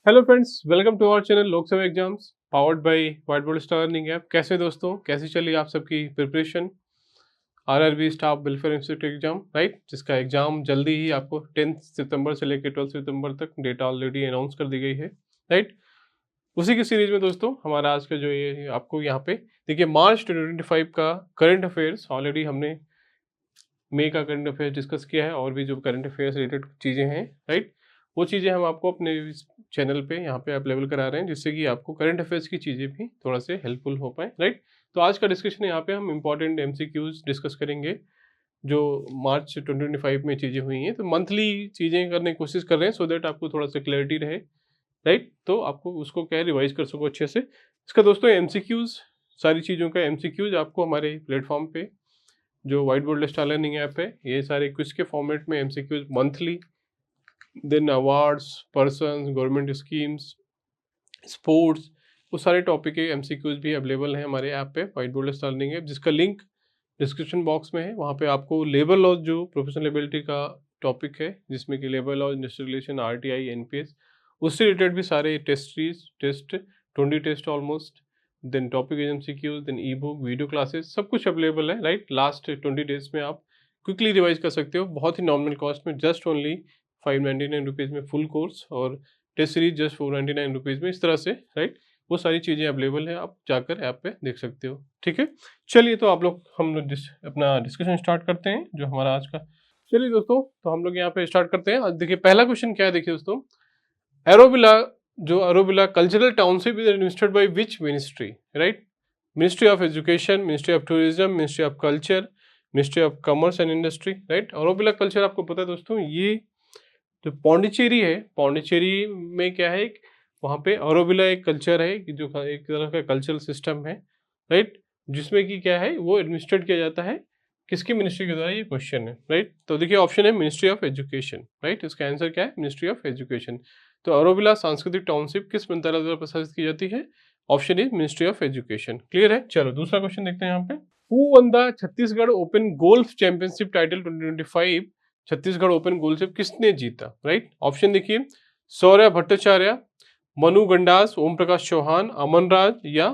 Hello friends, welcome to our channel Lok Sabha exams powered by white board star learning app. कैसे दोस्तों, कैसी चली आप सबकी preparation RRB staff welfare institute exam, right, जिसका एग्जाम जल्दी ही आपको 10 सितंबर से लेकर 12 सितंबर तक डेट ऑलरेडी अनाउंस कर दी गई है, राइट। उसी की सीरीज में दोस्तों हमारा आज का जो ये आपको यहाँ पे देखिए मार्च 2025 का करंट अफेयर्स ऑलरेडी हमने मई का करंट अफेयर्स डिस्कस किया है और भी जो करंट अफेयर्स रिलेटेड चीज़ें हैं, राइट, वो चीज़ें हम आपको अपने इस चैनल पे यहाँ पे अवेलेबल करा रहे हैं, जिससे कि आपको करंट अफेयर्स की चीज़ें भी थोड़ा से हेल्पफुल हो पाए, राइट। तो आज का डिस्कशन यहाँ पे हम इंपॉर्टेंट एमसीक्यूज डिस्कस करेंगे जो मार्च 2025 में चीज़ें हुई हैं। तो मंथली चीज़ें करने की कोशिश कर रहे हैं सो दैट आपको थोड़ा सा क्लैरिटी रहे, राइट। तो आपको उसको क्या रिवाइज कर सको अच्छे से। इसका दोस्तों एमसीक्यूज, सारी चीज़ों का एमसीक्यूज आपको हमारे प्लेटफॉर्म पे जो white board star learning app है, ये सारे क्विज के फॉर्मेट में MCQs monthly, then awards, persons, government schemes, sports, वो सारे टॉपिक के एमसीक्यूज भी अवेलेबल हैं हमारे ऐप पे white board star learning app, जिसका लिंक डिस्क्रिप्शन बॉक्स में है। वहाँ पे आपको लेबर लॉ जो प्रोफेशनल एबिलिटी का टॉपिक है, जिसमें कि labour law, industrial relation, RTI, NPS, उससे रिलेटेड भी सारे test 20 test almost, then topic MCQs, then e book, video classes, सब कुछ अवेलेबल है, राइट। लास्ट 20 डेज में आप क्विकली रिवाइज कर सकते हो बहुत ही नॉमिनल कॉस्ट में, जस्ट ओनली 599 रुपीज़ में फुल कोर्स, और टेस्ट सीरीज जस्ट 499 रुपीज़ में, इस तरह से, राइट। वो सारी चीज़ें अवेलेबल है, आप जाकर ऐप पे देख सकते हो, ठीक है। चलिए तो हम लोग अपना डिस्कशन स्टार्ट करते हैं जो हमारा आज का। चलिए दोस्तों, तो हम लोग यहाँ पे स्टार्ट करते हैं। आज देखिए पहला क्वेश्चन क्या है, देखिए दोस्तों, एरोविला, जो Auroville cultural township is administered by which ministry, right. Ministry of education, ministry of tourism, ministry of culture, ministry of commerce and industry, right. Auroville culture आपको पता है दोस्तों, ये जो पौंडीचेरी है, पौंडीचेरी में क्या है, वहाँ पे ऑरोविला एक कल्चर है कि जो एक तरह का कल्चरल सिस्टम है, राइट, जिसमें कि क्या है वो एडमिनिस्ट्रेट किया जाता है किसकी मिनिस्ट्री के द्वारा, ये क्वेश्चन है, राइट। तो देखिए ऑप्शन है मिनिस्ट्री ऑफ एजुकेशन, राइट, इसका आंसर क्या है, मिनिस्ट्री ऑफ एजुकेशन। तो ऑरोविला सांस्कृतिक टाउनशिप किस मंत्रालय द्वारा प्रशासित की जाती है, option is ministry of education. Clear है। चलो दूसरा क्वेश्चन देखते हैं यहाँ पे। Who one the Chhattisgarh open golf championship title 2025, Chhattisgarh open golf किसने जीता, राइट। ऑप्शन देखिए, सौर्य भट्टाचार्य, मनु गंडास, ओम प्रकाश चौहान, अमन राज या,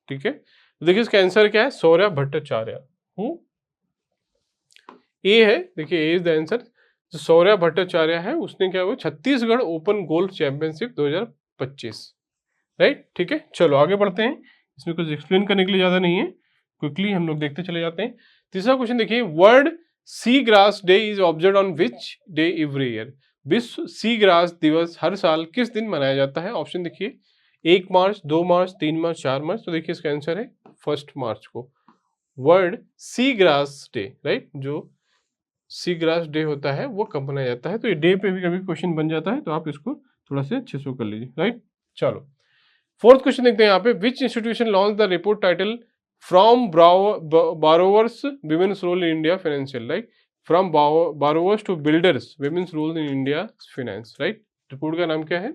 ठीक है। तो देखिए इसका आंसर क्या है, सौर्य भट्टाचार्य। ए है, देखिए ए इज द आंसर। जो सौर्य भट्टाचार्य है उसने क्या हुआ, Chhattisgarh open golf championship 2025, right, ठीक है। चलो आगे बढ़ते हैं, इसमें कुछ एक्सप्लेन करने के लिए ज्यादा नहीं है, क्विकली हम लोग देखते चले जाते हैं। तीसरा क्वेश्चन देखिए, world sea grass day is observe on which day every year, विश्व सी ग्रास दिवस हर साल किस दिन मनाया जाता है। ऑप्शन देखिए, 1 मार्च, 2 मार्च, 3 मार्च, 4 मार्च। तो देखिए इसका आंसर है 1 मार्च को, world sea grass day, right. जो सी ग्रास डे होता है वो कब मनाया जाता है, तो ये डे पे भी कभी क्वेश्चन बन जाता है, तो आप इसको थोड़ा से अच्छे से कर लीजिए, राइट। चलो फोर्थ क्वेश्चन देखते हैं यहाँ पे, which institution launch the report title from borrowers women's role in India financial, right, from borrowers to builders women's role in India finance, right. Report का नाम क्या है,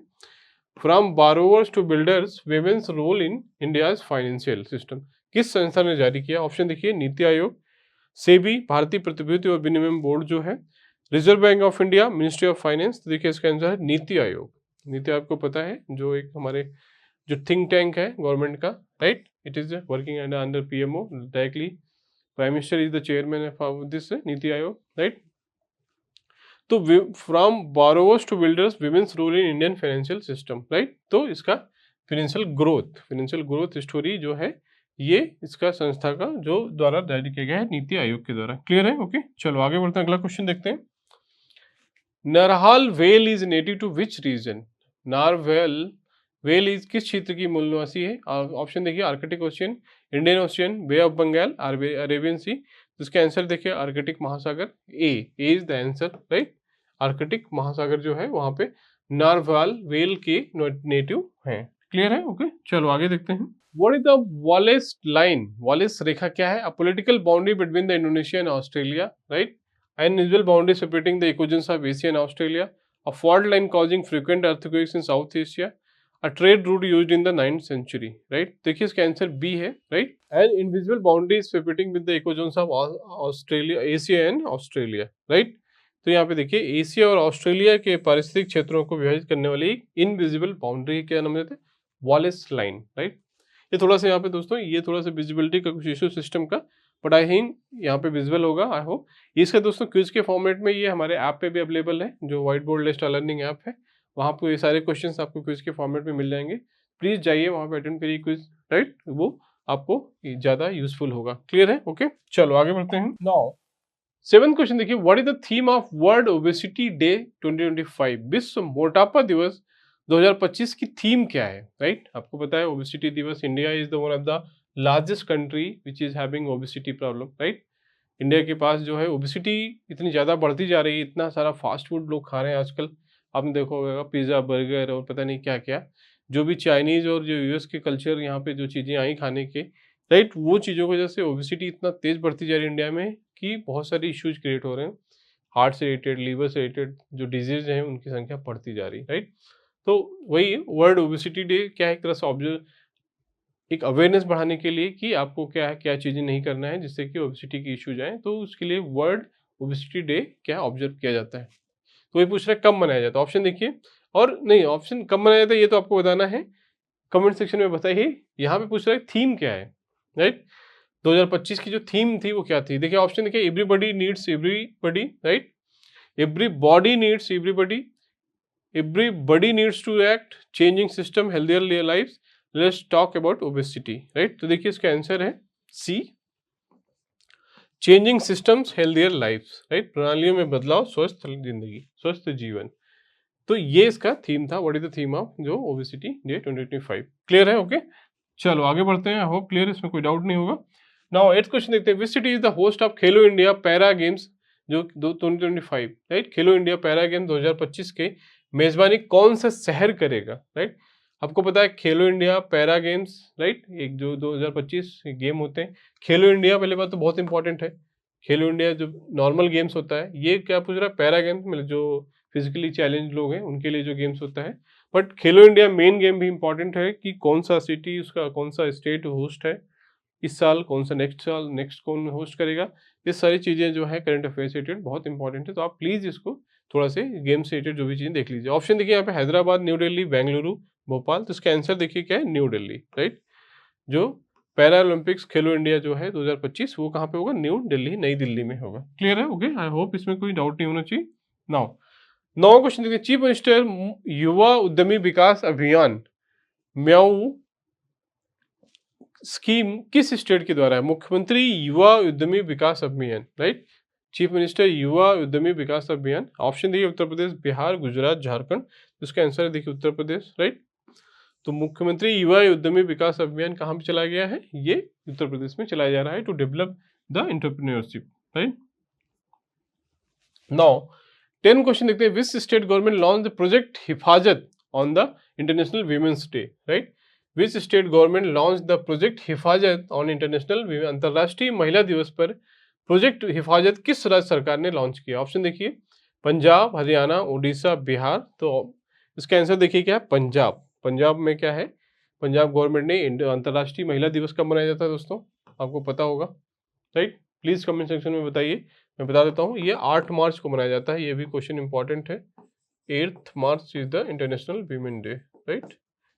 from borrowers to builders women's role in India financial system, किस संस्था ने जारी किया। Option देखिए, नीति आयोग, सेबी, भारतीय प्रतिभूति और विनिमय बोर्ड जो है, reserve bank of India, ministry of finance. तो देखिए इसका आंसर है नीति आयोग। नीति आयोग को पता है, जो एक हमारे जो थिंक टैंक है गवर्नमेंट का, right, it is working under PMO directly, prime minister is the chairman of this NITI Aayog, right. तो from borrowers to builders women's role in Indian financial system, right. तो इसका फाइनेंशियल ग्रोथ स्टोरी जो है, ये इसका संस्था का जो द्वारा जारी किया गया है नीति आयोग के द्वारा। क्लियर है, ओके। चलो आगे बढ़ते हैं, अगला क्वेश्चन देखते हैं। Narwhal whale is native to which region, narwhal whale is किस क्षेत्र की मूल निवासी है। ऑप्शन देखिए, Arctic Ocean, Indian Ocean, Bay of Bengal, Arabian Sea. तो इसका आंसर देखिए आर्कटिक महासागर, A is the answer, right. Arctic महासागर जो है वहां पे नारवाल व्हेल के नेटिव हैं। क्लियर है, ओके। चलो आगे देखते हैं। What is the Wallace line, Wallace रेखा क्या है, a political boundary between the Indonesia and Australia, right, an unusual boundary separating the ecozones of Asia and Australia, a fault line causing frequent earthquakes in South Asia, a trade route used in the 9th century, right। देखिए इसका answer B है, right, an invisible boundary separating with the ecozones of Australia, Asia and Australia, right। तो यहाँ पे देखिए Asia और Australia के पारिस्थितिक क्षेत्रों को विभाजित करने वाली इनविजिबल बाउंड्री क्या नाम देते हैं, वॉलेस लाइन, राइट। ये थोड़ा सा यहाँ पे दोस्तों ये थोड़ा सा विजिबिलिटी का कुछ इशू सिस्टम का, बट आई थिंक यहाँ पे विजिबल होगा, आई होप। इसका दोस्तों क्विज के फॉर्मेट में ये हमारे ऐप पे भी अवेलेबल है, जो white board star learning app है, वहाँ पे ये सारे क्वेश्चंस आपको क्विज के फॉर्मेट में मिल जाएंगे। प्लीज जाइए वहाँ पे अटेंड करिए क्विज, राइट, वो आपको ज़्यादा यूजफुल होगा। क्लियर है? ओके, चलो आगे बढ़ते हैं। नाउ 7th क्वेश्चन देखिए, what is the theme of world obesity day 2025? विश्व मोटापा दिवस 2025 की थीम क्या है, राइट? आपको पता है ओबेसिटी दिवस, India is the one of the largest country which is having obesity problem, right. India के पास जो है ओबेसिटी इतनी ज़्यादा बढ़ती जा रही है, इतना सारा फास्ट फूड लोग खा रहे हैं आजकल, आपने देखा होगा पिज़्ज़ा, बर्गर और पता नहीं क्या क्या, जो भी चाइनीज़ और जो यूएस के कल्चर यहाँ पे जो चीज़ें आई खाने के, राइट, वो चीज़ों की वजह से ओबेसिटी इतना तेज़ बढ़ती जा रही है इंडिया में कि बहुत सारे इश्यूज क्रिएट हो रहे हैं। हार्ट से रिलेटेड, लीवर से रिलेटेड जो डिजीज हैं उनकी संख्या बढ़ती जा रही है, राइट। तो वही वर्ल्ड ओबेसिटी डे क्या है, एक तरह से ऑब्जर्व, एक अवेयरनेस बढ़ाने के लिए कि आपको क्या है, क्या चीज़ें नहीं करना है जिससे कि ओबेसिटी की इश्यूज आए, तो उसके लिए वर्ल्ड ओबेसिटी डे क्या ऑब्जर्व किया जाता है। तो ये पूछ रहा है कब मनाया जाता है, ऑप्शन देखिए, और नहीं ऑप्शन कब मनाया जाता है ये तो आपको बताना है, कमेंट सेक्शन में बताइए। यहाँ पे पूछ रहा है थीम क्या है, राइट। 2025 की जो थीम थी वो क्या थी, देखिए ऑप्शन देखिए, everybody needs everybody, right, everybody needs everybody, everybody needs to act, changing system, healthier life, let's talk about obesity, right. तो देखिए इसका आंसर है C, changing systems healthier life, right, प्रणालियों में बदलाव, स्वस्थ जिंदगी, स्वस्थ जीवन। तो ये इसका थीम था, what is the theme of जो ओबेसिटी डे 2025। क्लियर है? ओके, चलो आगे बढ़ते हैं, आई होप क्लियर, इसमें कोई डाउट नहीं होगा। नाउ 8th क्वेश्चन देखते हैं, which city is the host of Khelo India para games जो 2025, राइट, खेलो इंडिया पैरा गेम 2025 के मेजबानी कौन सा शहर करेगा, राइट। आपको पता है खेलो इंडिया पैरा गेम्स, राइट, एक जो 2025 गेम होते हैं, खेलो इंडिया पहले बात तो बहुत इंपॉर्टेंट है, खेलो इंडिया जो नॉर्मल गेम्स होता है, ये क्या पूछ रहा है, पैरा गेम्स मतलब जो फिजिकली चैलेंज लोग हैं उनके लिए जो गेम्स होता है, but Khelo India main game भी इंपॉर्टेंट है कि कौन सा सिटी, उसका कौन सा स्टेट होस्ट है इस साल, कौन सा नेक्स्ट साल, नेक्स्ट कौन होस्ट करेगा, ये सारी चीज़ें जो है करंट अफेयर से रिलेटेड बहुत इंपॉर्टेंट है, तो आप प्लीज़ इसको थोड़ा से गेम से रिलेटेड जो भी चीज़ें देख लीजिए। ऑप्शन देखिए यहाँ पे हैदराबाद, न्यू दिल्ली, बेंगलुरु, भोपाल, तो इसका आंसर देखिए क्या है, न्यू दिल्ली, राइट। जो पैरा ओलंपिक्स खेलो इंडिया जो है 2025 वो कहाँ पे होगा, न्यू दिल्ली, नई दिल्ली में होगा। क्लियर है? ओके, आई होप इसमें कोई डाउट नहीं होना चाहिए। नाउ 9वां क्वेश्चन देखिए, चीफ मिनिस्टर युवा उद्यमी विकास अभियान म्याऊ स्कीम किस स्टेट के द्वारा है, मुख्यमंत्री युवा उद्यमी विकास अभियान, राइट, चीफ मिनिस्टर युवा उद्यमी विकास अभियान। ऑप्शन देखिए उत्तर प्रदेश, बिहार, गुजरात, झारखंड, इसका आंसर है देखिए उत्तर प्रदेश, राइट। तो मुख्यमंत्री युवा उद्यमी विकास अभियान कहाँ पे चलाया गया है, ये उत्तर प्रदेश में चलाया जा रहा है, to develop the entrepreneurship, right. Now 10 question देखते हैं, which state government launch the project Hifazat on the international women's day, right, which state government launch the project Hifazat on international, अंतर्राष्ट्रीय महिला दिवस पर प्रोजेक्ट हिफाजत किस राज्य सरकार ने लॉन्च किया। ऑप्शन देखिए पंजाब, हरियाणा, उड़ीसा, बिहार, तो इसका आंसर देखिए क्या है, पंजाब। पंजाब में क्या है, पंजाब गवर्नमेंट ने अंतर्राष्ट्रीय महिला दिवस कब मनाया जाता है दोस्तों, आपको पता होगा, राइट, प्लीज कमेंट सेक्शन में बताइए, मैं बता देता हूँ, ये 8 मार्च को मनाया जाता है, ये भी क्वेश्चन इंपॉर्टेंट है। 8th March is the international women day, right,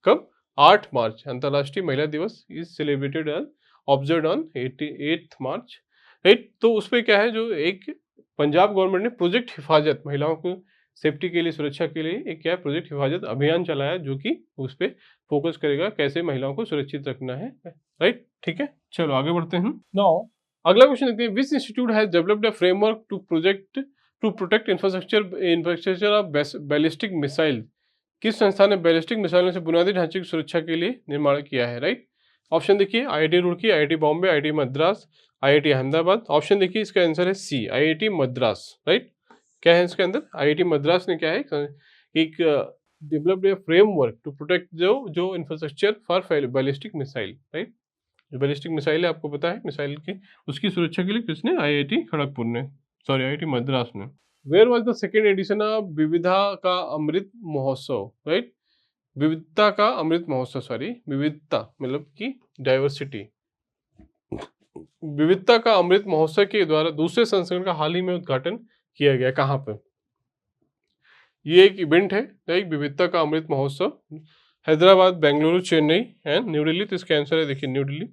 कब, 8 मार्च, अंतर्राष्ट्रीय महिला दिवस is celebrated and observe on 8th March, right. तो उस पर क्या है, जो एक पंजाब गवर्नमेंट ने प्रोजेक्ट हिफाजत, महिलाओं को सेफ्टी के लिए, सुरक्षा के लिए एक क्या प्रोजेक्ट हिफाजत अभियान चलाया, जो कि उस पर फोकस करेगा कैसे महिलाओं को सुरक्षित रखना है, राइट, ठीक है। चलो आगे बढ़ते हैं। नाउ अगला क्वेश्चन देखते हैं, which institute has developed a framework to protect infrastructure of ballistic missile, किस संस्था ने बैलिस्टिक मिसाइलों से बुनियादी ढांचे की सुरक्षा के लिए निर्माण किया है, राइट। ऑप्शन देखिए IIT Roorkee, IIT Bombay, IIT Madras, IIT Ahmedabad. Option देखिए इसका आंसर है सी, आईआईटी मद्रास, राइट। क्या है इसके अंदर, आईआईटी मद्रास ने क्या है, एक developed a framework to protect जो infrastructure for ballistic missile, right. जो बैलिस्टिक मिसाइल है आपको पता है, मिसाइल की उसकी सुरक्षा के लिए किसने, आईआईटी खड़गपुर ने, सॉरी आईआईटी मद्रास ने। Where was the second edition of Vividha का अमृत महोत्सव, राइट, विविधता का अमृत महोत्सव, सॉरी विविधता मतलब कि डाइवर्सिटी, विविधता का अमृत महोत्सव के द्वारा दूसरे संस्करण का हाल ही में उद्घाटन किया गया, कहाँ पे? ये एक इवेंट है, एक विविधता का अमृत महोत्सव, हैदराबाद, बेंगलुरु, चेन्नई एंड न्यू दिल्ली। तो इसका आंसर है देखिए न्यू दिल्ली।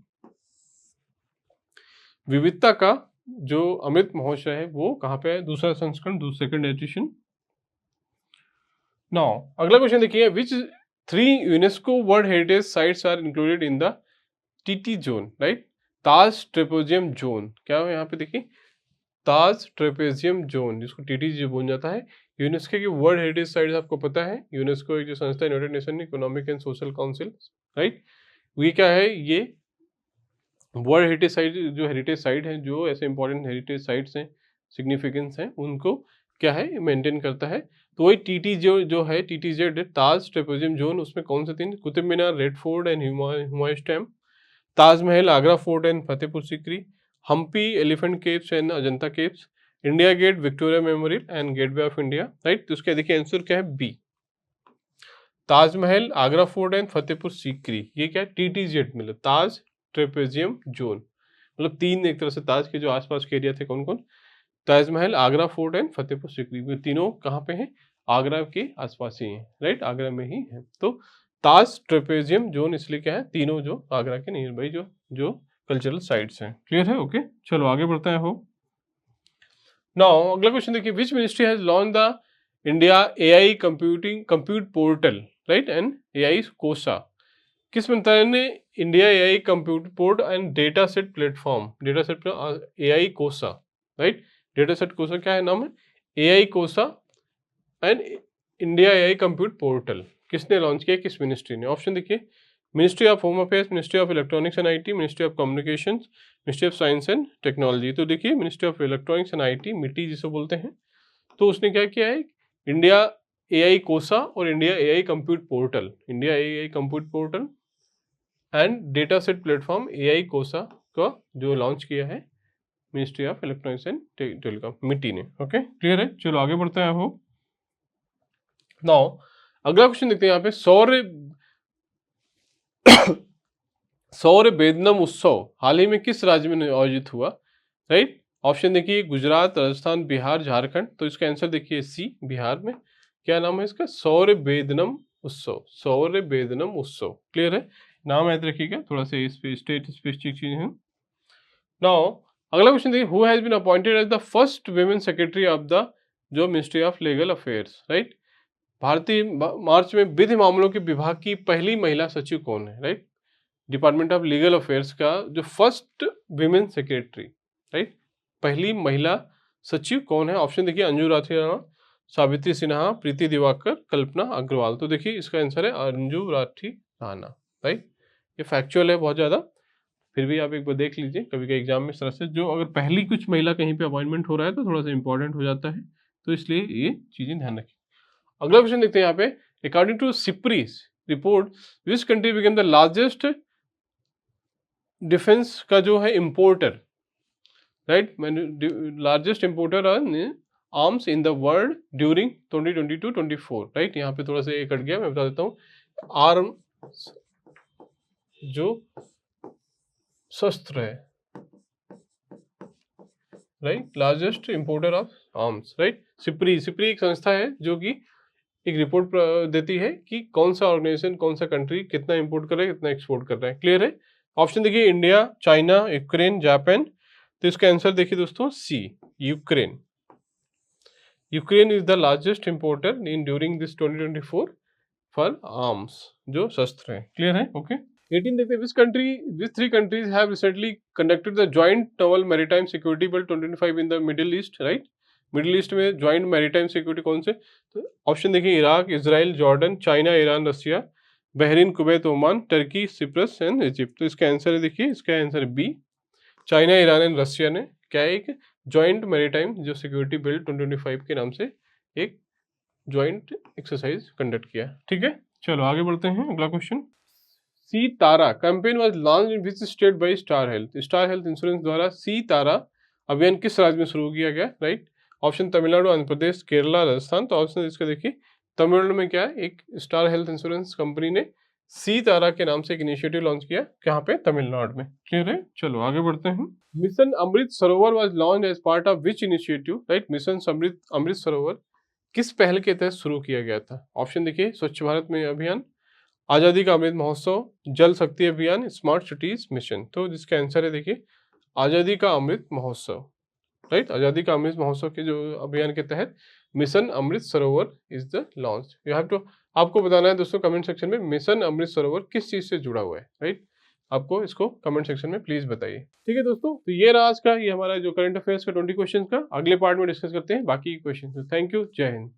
विविधता का जो अमृत महोत्सव है वो कहाँ पे है? दूसरा संस्करण, सेकंड एडिशन। नाउ अगला क्वेश्चन देखिए, which 3 UNESCO world heritage sites are included in the TT zone, right? Taj trapezium zone, क्या है यहाँ पे देखिए, ताज ट्रेपेजियम जोन, जिसको टीटी जो बोल जाता है। यूनेस्को की वर्ल्ड हेरिटेज साइट्स आपको पता है, यूनेस्को एक जो संस्था है, United nation economic and social council, right? ये क्या है? ये वर्ल्ड हेरिटेज साइट, जो हेरिटेज साइट है, जो ऐसे इंपॉर्टेंट हेरिटेज साइट्स हैं, सिग्निफिकेंस हैं, उनको क्या है मेंटेन करता है। तो वही टीटी जो है, टीटीजेड, ताज ट्रेपेजियम जोन, उसमें कौन से 3? Qutub Minar, Red Fort and Humayun tomb, Taj Mahal, Agra Fort and Fatehpur Sikri, Hampi, elephant caves and Ajanta caves, India Gate, Victoria Memorial and Gateway of India, right? तो उसका देखिए आंसर क्या है? B, Taj Mahal, Agra Fort and Fatehpur Sikri. ये क्या है? टीटीजेड, मतलब ताज ट्रेपेजियम जोन, मतलब 3 एक तरह से ताज के जो आसपास के एरिया थे, कौन कौन? ताजमहल, आगरा फोर्ट एंड फतेहपुर सीकरी, ये तीनों कहाँ पे हैं? आगरा के आसपास ही हैं, राइट? आगरा में ही है। तो ताज ट्रेपेजियम जोन इसलिए क्या है? तीनों जो आगरा के नियर बाई जो कल्चरल साइट्स हैं। क्लियर है? ओके, चलो आगे बढ़ते हैं। हो नाउ अगला क्वेश्चन देखिए, which ministry has launch the India AI compute portal, right, and AI कोसा? किस मंत्रालय ने India AI compute port and data set platform, data set AI कोसा, राइट? डेटा सेट कोसा क्या है नाम है? एआई कोसा and India AI compute portal किसने लॉन्च किया? किस मिनिस्ट्री ने? ऑप्शन देखिए, ministry of home affairs, ministry of electronics and IT, ministry of communications, ministry of science and technology. तो देखिए ministry of electronics and IT, मिट्टी जिसे बोलते हैं, तो उसने क्या किया है? इंडिया एआई कोसा और India AI compute portal, India AI compute portal and data set platform AI कोसा का जो लॉन्च किया है ministry of electronics and telecom, मिट्टी ने। ओके, क्लियर है? चलो आगे बढ़ते हैं। हो नाउ अगला क्वेश्चन देखते हैं यहाँ पे, सौर बेदनम उत्सव हाल ही में किस राज्य में आयोजित हुआ, राइट? ऑप्शन देखिए, गुजरात, राजस्थान, बिहार, झारखंड। तो इसका आंसर देखिए सी, बिहार में। क्या नाम है इसका? सौर बेदनम उत्सव, सौर बेदनम उत्सव। क्लियर है? नाम याद रखिएगा, थोड़ा सा स्टेट स्पेसिफिक चीज है। नाउ अगला क्वेश्चन देखिए, who has been appointed as the first women secretary of the जो ministry of legal affairs, right? भारतीय मार्च में विधि मामलों के विभाग की पहली महिला सचिव कौन है, right? Department of legal affairs का जो फर्स्ट विमेन सेक्रेटरी, राइट, पहली महिला सचिव कौन है? ऑप्शन देखिए, अंजू राठी राणा, सावित्री सिन्हा, प्रीति दिवाकर, कल्पना अग्रवाल। तो देखिए इसका आंसर है अंजू राठी राणा, राइट? ये फैक्चुअल है बहुत ज़्यादा, फिर भी आप एक बार देख लीजिए, कभी कभी एग्जाम में इस तरह से जो अगर पहली कुछ महिला कहीं पे अपॉइंटमेंट हो रहा है तो थोड़ा सा इंपॉर्टेंट हो जाता है, तो इसलिए ये चीज़ें ध्यान रखें। अगला क्वेश्चन देखते हैं यहाँ पे, according to SIPRI report, which country became the largest defence का जो है importer, right, largest importer arms in the world during 2022-24, right? यहाँ पे थोड़ा सा ये कट गया, मैं बता देता हूँ। आर्म जो शस्त्र है, right, largest importer of arms, right? SIPRI एक संस्था है जो कि एक रिपोर्ट देती है कि कौन सा ऑर्गेनाइजेशन, कौन सा कंट्री कितना इंपोर्ट कर रहा है, कितना एक्सपोर्ट कर रहा है। क्लियर है? ऑप्शन देखिए, इंडिया, चाइना, यूक्रेन, जापान। तो इसका आंसर देखिए दोस्तों, C, Ukraine. Ukraine is the largest importer in during this 2024 for arms, जो शस्त्र है। क्लियर है? ओके। 18 देखते हैं, which 3 countries have recently conducted the joint naval maritime security bill 2025 in the Middle East, right? Middle East में joint maritime security कौन से? तो ऑप्शन देखिए, Iraq, Israel, Jordan, China, Iran, Russia, Bahrain, Kuwait, Oman, Turkey, Cyprus and Egypt. तो इसका answer है देखिए, इसका answer B, China, Iran and Russia ने क्या है, एक जॉइंट मैरीटाइम जो सिक्योरिटी बिल 2025 के नाम से एक जॉइंट एक्सरसाइज कंडक्ट किया। ठीक है, चलो आगे बढ़ते हैं। अगला question, Sitara campaign was launch in which state by star health? Star health insurance द्वारा सी तारा अभियान किस राज्य में शुरू किया गया, राइट? ऑप्शन तमिलनाडु, आंध्र प्रदेश, केरला, राजस्थान। तो ऑप्शन इसका देखिए, तमिलनाडु में क्या है, एक स्टार हेल्थ इंश्योरेंस कंपनी ने सी तारा के नाम से एक इनिशिएटिव लॉन्च किया, यहाँ पे तमिलनाडु में। क्लियर है? चलो आगे बढ़ते हैं। Mission Amrit Sarovar was launch as part of which initiative, right? Mission Amrit Sarovar किस पहल के तहत शुरू किया गया था? ऑप्शन देखिए, स्वच्छ भारत में अभियान, आज़ादी का अमृत महोत्सव, जल शक्ति अभियान, स्मार्ट सिटीज मिशन। तो जिसका आंसर है देखिए आज़ादी का अमृत महोत्सव, राइट? आज़ादी का अमृत महोत्सव के जो अभियान के तहत mission Amrit Sarovar is the launch. You have to, आपको बताना है दोस्तों कमेंट सेक्शन में मिशन अमृत सरोवर किस चीज से जुड़ा हुआ है, राइट? आपको इसको कमेंट सेक्शन में प्लीज बताइए। ठीक है दोस्तों, तो ये रहा आज का, ये हमारा जो करंट अफेयर्स का 20 क्वेश्चन का। अगले पार्ट में डिस्कस करते हैं बाकी क्वेश्चन। थैंक यू, जय हिंद।